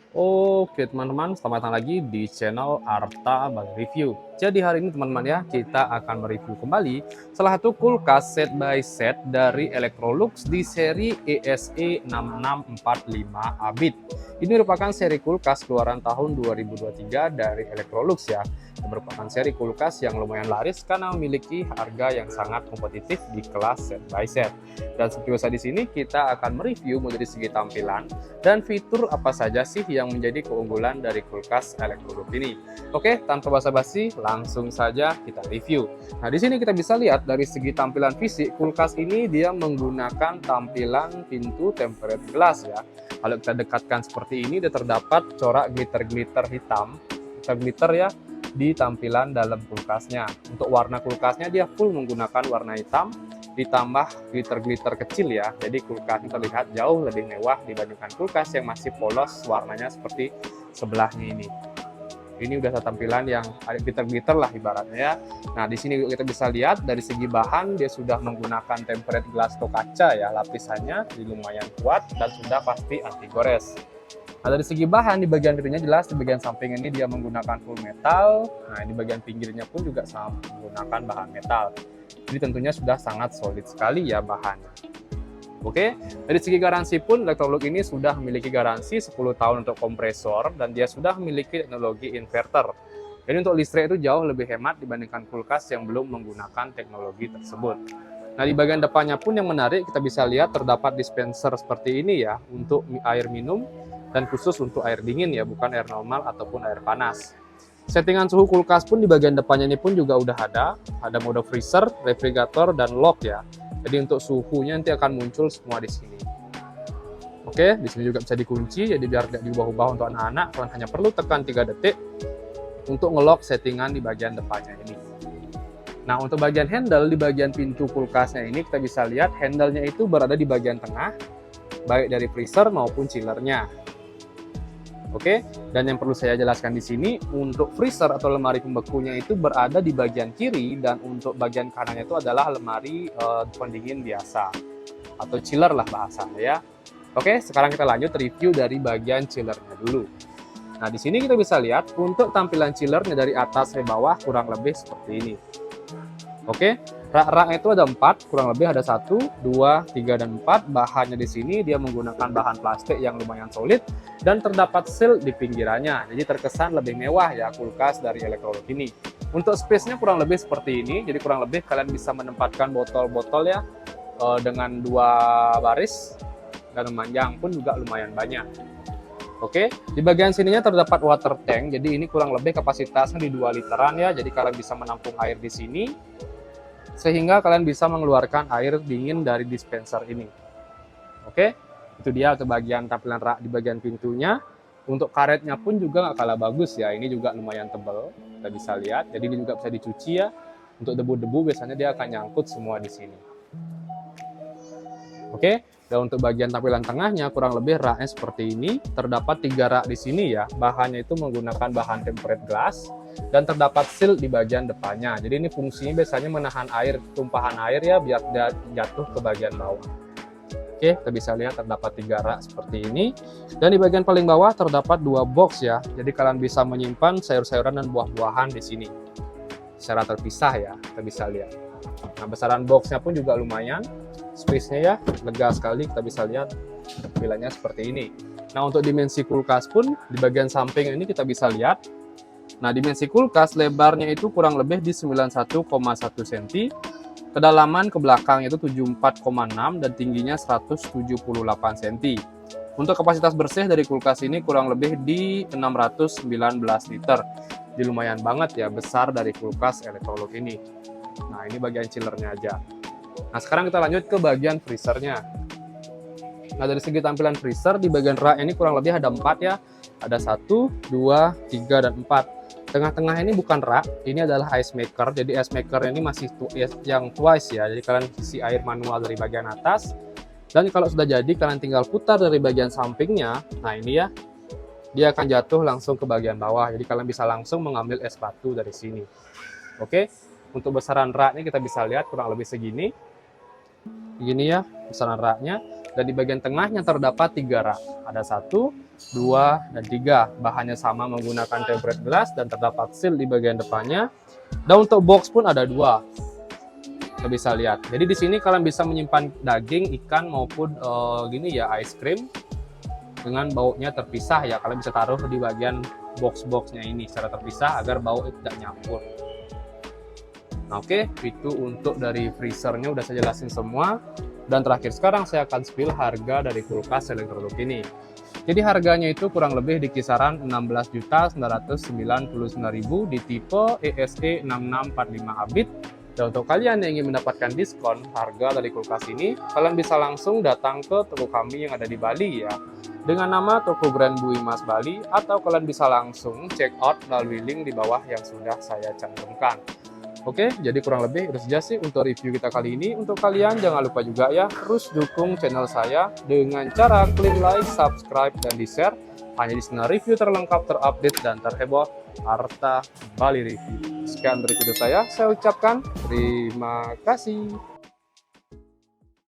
Oke teman-teman, selamat datang lagi di channel Arta Bang Review. Jadi hari ini teman-teman ya, kita akan mereview kembali salah satu kulkas set by set dari Electrolux di seri ESE 6645 Abit. Ini merupakan seri kulkas keluaran tahun 2023 dari Electrolux ya. Yang merupakan seri kulkas yang lumayan laris karena memiliki harga yang sangat kompetitif di kelas set by set. Dan seperti biasa di sini kita akan mereview mulai dari segi tampilan dan fitur apa saja sih yang menjadi keunggulan dari kulkas Electrolux ini. Oke, tanpa basa-basi, langsung saja kita review. Nah, di sini kita bisa lihat dari segi tampilan fisik, kulkas ini dia menggunakan tampilan pintu tempered glass ya. Kalau kita dekatkan seperti ini, dia terdapat corak glitter-glitter hitam, glitter ya, di tampilan dalam kulkasnya. Untuk warna kulkasnya dia full menggunakan warna hitam, ditambah glitter-glitter kecil ya, jadi kulkas ini terlihat jauh lebih mewah dibandingkan kulkas yang masih polos warnanya seperti sebelahnya ini. Ini udah tampilan yang ada glitter-glitter lah ibaratnya ya. Nah, di sini kita bisa lihat dari segi bahan dia sudah menggunakan tempered glass atau kaca ya, lapisannya lumayan kuat dan sudah pasti anti gores. Nah, dari segi bahan di bagian pintunya jelas di bagian samping ini dia menggunakan full metal. Nah, di bagian pinggirnya pun juga sama menggunakan bahan metal. Jadi tentunya sudah sangat solid sekali ya bahannya. Oke, dari segi garansi pun Electrolux ini sudah memiliki garansi 10 tahun untuk kompresor dan dia sudah memiliki teknologi inverter. Jadi untuk listrik itu jauh lebih hemat dibandingkan kulkas yang belum menggunakan teknologi tersebut. Nah, di bagian depannya pun yang menarik kita bisa lihat terdapat dispenser seperti ini ya untuk air minum dan khusus untuk air dingin ya, bukan air normal ataupun air panas. Settingan suhu kulkas pun di bagian depannya ini pun juga udah ada mode freezer, refrigerator, dan lock ya. Jadi untuk suhunya nanti akan muncul semua di sini. Oke, di sini juga bisa dikunci, jadi biar tidak diubah-ubah untuk anak-anak, kalian hanya perlu tekan 3 detik untuk ngelock settingan di bagian depannya ini. Nah, untuk bagian handle di bagian pintu kulkasnya ini kita bisa lihat handle-nya itu berada di bagian tengah, baik dari freezer maupun chillernya. Oke, dan yang perlu saya jelaskan di sini, untuk freezer atau lemari pembekunya itu berada di bagian kiri, dan untuk bagian kanannya itu adalah lemari pendingin biasa atau chiller lah bahasanya ya. Oke, sekarang kita lanjut review dari bagian chillernya dulu. Nah, di sini kita bisa lihat untuk tampilan chillernya dari atas ke bawah kurang lebih seperti ini. Oke, rak-raknya itu ada 4, kurang lebih ada 1, 2, 3, dan 4. Bahannya di sini dia menggunakan bahan plastik yang lumayan solid dan terdapat seal di pinggirannya. Jadi terkesan lebih mewah ya kulkas dari Electrolux ini. Untuk space-nya kurang lebih seperti ini. Jadi kurang lebih kalian bisa menempatkan botol-botol ya dengan 2 baris dan memanjang pun juga lumayan banyak. Oke, di bagian sininya terdapat water tank. Jadi ini kurang lebih kapasitasnya di 2 literan ya. Jadi kalian bisa menampung air di sini, sehingga kalian bisa mengeluarkan air dingin dari dispenser ini. Oke, itu dia untuk bagian tampilan rak di bagian pintunya. Untuk karetnya pun juga nggak kalah bagus ya, ini juga lumayan tebal, kita bisa lihat. Jadi ini juga bisa dicuci ya. Untuk debu-debu biasanya dia akan nyangkut semua di sini. Oke, dan untuk bagian tampilan tengahnya kurang lebih raknya seperti ini. Terdapat 3 rak di sini ya. Bahannya itu menggunakan bahan tempered glass dan terdapat seal di bagian depannya. Jadi ini fungsinya biasanya menahan air, tumpahan air ya, biar tidak jatuh ke bagian bawah. Oke, kita bisa lihat terdapat 3 rak seperti ini. Dan di bagian paling bawah terdapat 2 box ya. Jadi kalian bisa menyimpan sayur-sayuran dan buah-buahan di sini secara terpisah ya, kita bisa lihat. Nah, besaran boxnya pun juga lumayan, space-nya ya lega sekali, kita bisa lihat tampilannya seperti ini. Nah, untuk dimensi kulkas pun di bagian samping ini kita bisa lihat. Nah, dimensi kulkas lebarnya itu kurang lebih di 91,1 cm, kedalaman ke belakang itu 74,6 dan tingginya 178 cm. Untuk kapasitas bersih dari kulkas ini kurang lebih di 619 liter. Jadi lumayan banget ya, besar dari kulkas Electrolux ini. Nah, ini bagian chillernya aja. Nah, sekarang kita lanjut ke bagian freezernya. Nah, dari segi tampilan freezer di bagian rak ini kurang lebih ada 4 ya. Ada 1, 2, 3, dan 4. Tengah-tengah ini bukan rak, ini adalah ice maker. Jadi ice maker ini masih yang twice ya. Jadi kalian isi air manual dari bagian atas. Dan kalau sudah jadi kalian tinggal putar dari bagian sampingnya. Nah, ini ya. Dia akan jatuh langsung ke bagian bawah. Jadi kalian bisa langsung mengambil es batu dari sini. Oke. Untuk besaran raknya kita bisa lihat kurang lebih segini. Begini ya besaran raknya. Dan di bagian tengahnya terdapat 3 rak. Ada 1, 2, dan 3. Bahannya sama menggunakan tempered glass dan terdapat seal di bagian depannya. Dan untuk box pun ada 2. Kita bisa lihat. Jadi di sini kalian bisa menyimpan daging, ikan maupun gini ya, ice cream dengan baunya terpisah ya. Kalian bisa taruh di bagian box-boxnya ini secara terpisah agar bau tidak nyampur. Nah, oke, itu untuk dari freezernya udah saya jelasin semua. Dan terakhir sekarang saya akan spill harga dari kulkas Electrolux ini. Jadi harganya itu kurang lebih di kisaran 16.999.000 di tipe ESE 6645 Abit. Dan untuk kalian yang ingin mendapatkan diskon harga dari kulkas ini, kalian bisa langsung datang ke toko kami yang ada di Bali ya, dengan nama Toko Grand Bui Mas Bali, atau kalian bisa langsung check out melalui link di bawah yang sudah saya cantumkan. Oke, jadi kurang lebih itu saja sih untuk review kita kali ini. Untuk kalian jangan lupa juga ya, terus dukung channel saya dengan cara klik like, subscribe, dan di-share. Hanya di channel review terlengkap, terupdate, dan terheboh Arta Bali Review. Sekian dari video saya ucapkan terima kasih.